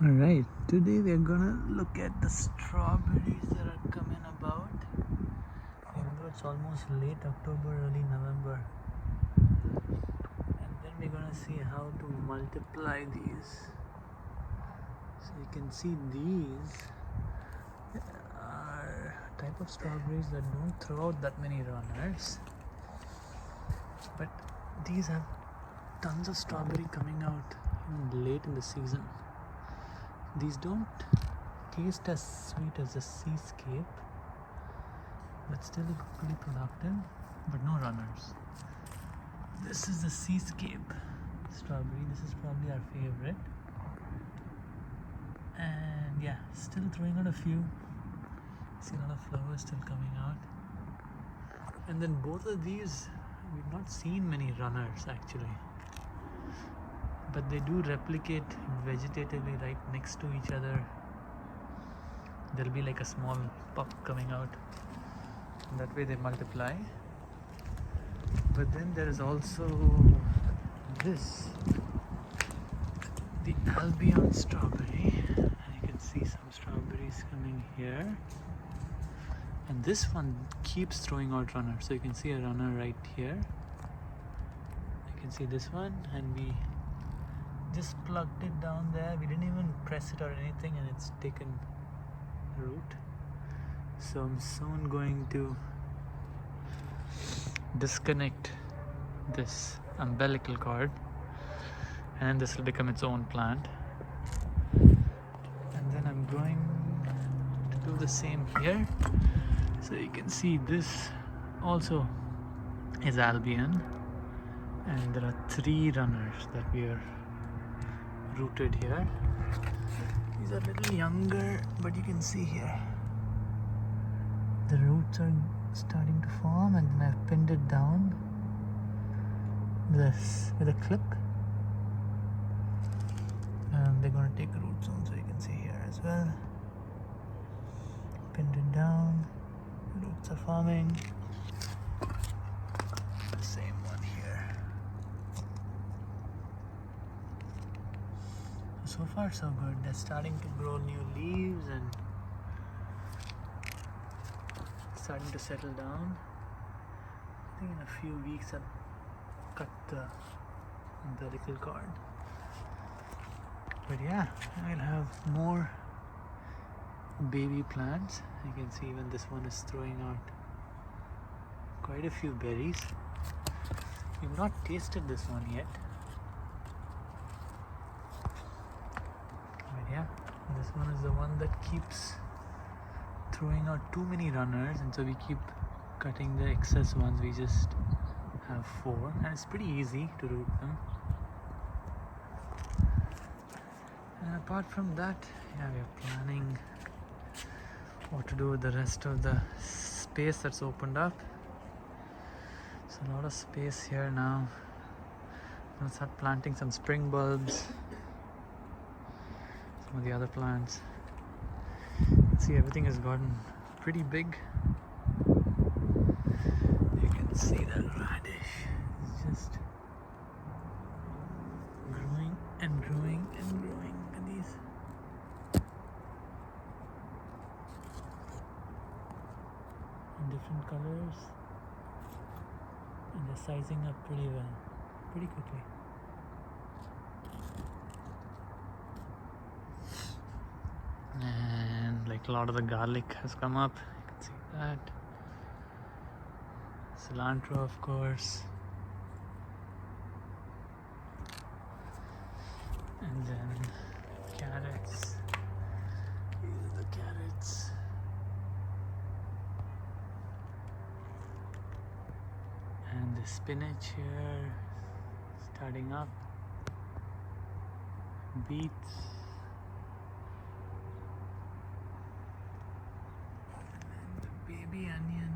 Alright, today we are gonna look at the strawberries that are coming about. Even though it's almost late October, early November. And then we're gonna see how to multiply these. So you can see these are a type of strawberries that don't throw out that many runners. But these have tons of strawberry coming out even late in the season. These don't taste as sweet as the seascape, but still pretty productive, but no runners. This is the seascape strawberry. This is probably our favorite. And yeah, still throwing out a few. See a lot of flowers still coming out. And then both of these, we've not seen many runners actually. But they do replicate vegetatively right next to each other. There'll be like a small pup coming out. And that way they multiply. But then there is also this, the Albion strawberry. And you can see some strawberries coming here. And this one keeps throwing out runners. So you can see a runner right here. You can see this one, and we just plugged it down there. We didn't even press it or anything, and it's taken root. So I'm soon going to disconnect this umbilical cord, and this will become its own plant. And then I'm going to do the same here. So you can see this also is Albion, and there are 3 runners that we are rooted here. These are a little younger, but you can see here the roots are starting to form, and then I've pinned it down with a clip, and they're going to take root soon. So you can see here as well, pinned it down, roots are forming. The same one here. So far so good. They're starting to grow new leaves and starting to settle down. I think in a few weeks I'll cut the umbilical cord. But yeah, I'll have more baby plants. You can see even this one is throwing out quite a few berries. We've not tasted this one yet. Yeah, this one is the one that keeps throwing out too many runners, and so we keep cutting the excess ones. We just have 4, and it's pretty easy to root them. And apart from that, yeah, we're planning what to do with the rest of the space that's opened up. There's a lot of space here now. I'm gonna start planting some spring bulbs, some of the other plants. See, everything has gotten pretty big. You can see that radish is just growing and growing and growing. Look at these. In different colors, and they're sizing up pretty well, pretty quickly. And like a lot of the garlic has come up. You can see that. Cilantro, of course. And then carrots. These are the carrots. And the spinach here starting up. Beets. Baby onion.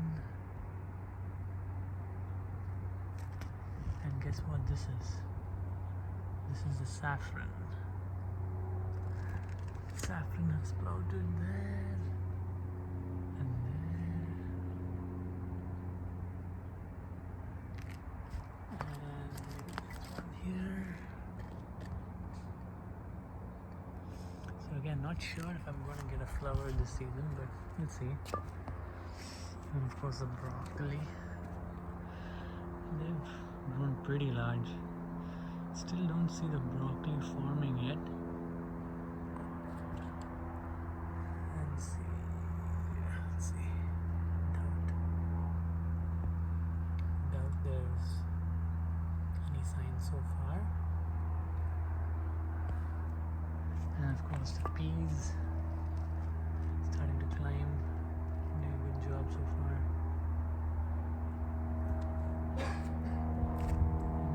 And guess what this is? This is the saffron. Saffron has sprouted there and there. And maybe this one here. again, not sure if I'm going to get a flower this season, but we'll see. And of course the broccoli. They've grown pretty large. Still don't see the broccoli forming yet. Let's see. Doubt there's any signs so far. And of course the peas starting to climb. Doing a good job so far.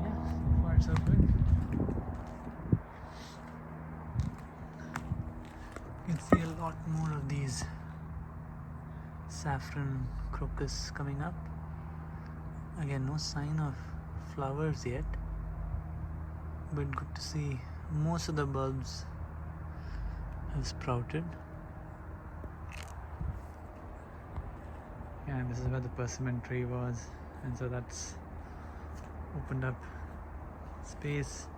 Yeah, so far so good. You can see a lot more of these saffron crocus coming up. Again, no sign of flowers yet, but good to see most of the bulbs have sprouted. Yeah, this is where the persimmon tree was, and so that's opened up space.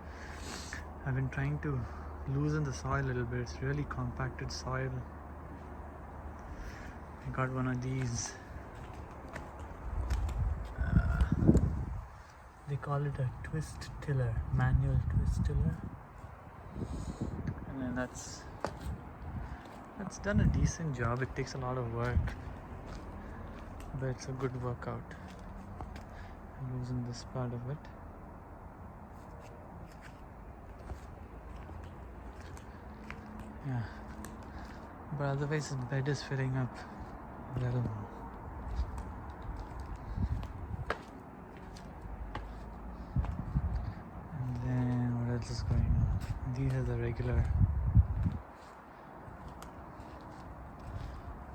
I've been trying to loosen the soil a little bit. It's really compacted soil. I got one of these. They call it a twist tiller, manual twist tiller, and then that's done a decent job. It takes a lot of work, but it's a good workout. I'm losing this part of it. Yeah, but otherwise the bed is filling up well more. And then what else is going on? These are the regular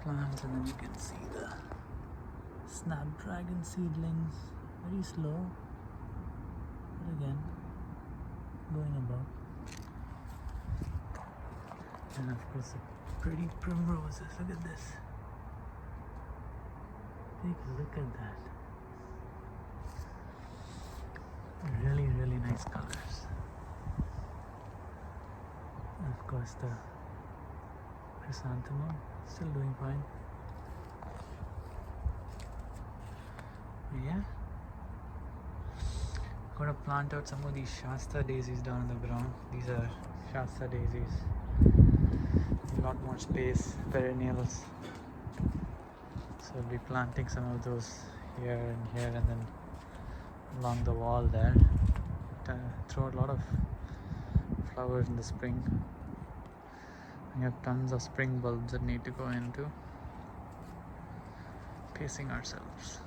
plants, and then you can see the snapdragon seedlings. Very slow, but again going about. And of course the pretty primroses. Look at this. Take a look at that. Really, really nice colors. And of course the chrysanthemum still doing fine. But yeah, gotta plant out some of these Shasta daisies down on the ground. These are Shasta daisies. A lot more space, perennials. So I'll be planting some of those here and here, and then along the wall there. Throw a lot of flowers in the spring. We have tons of spring bulbs that need to go into. Pacing ourselves.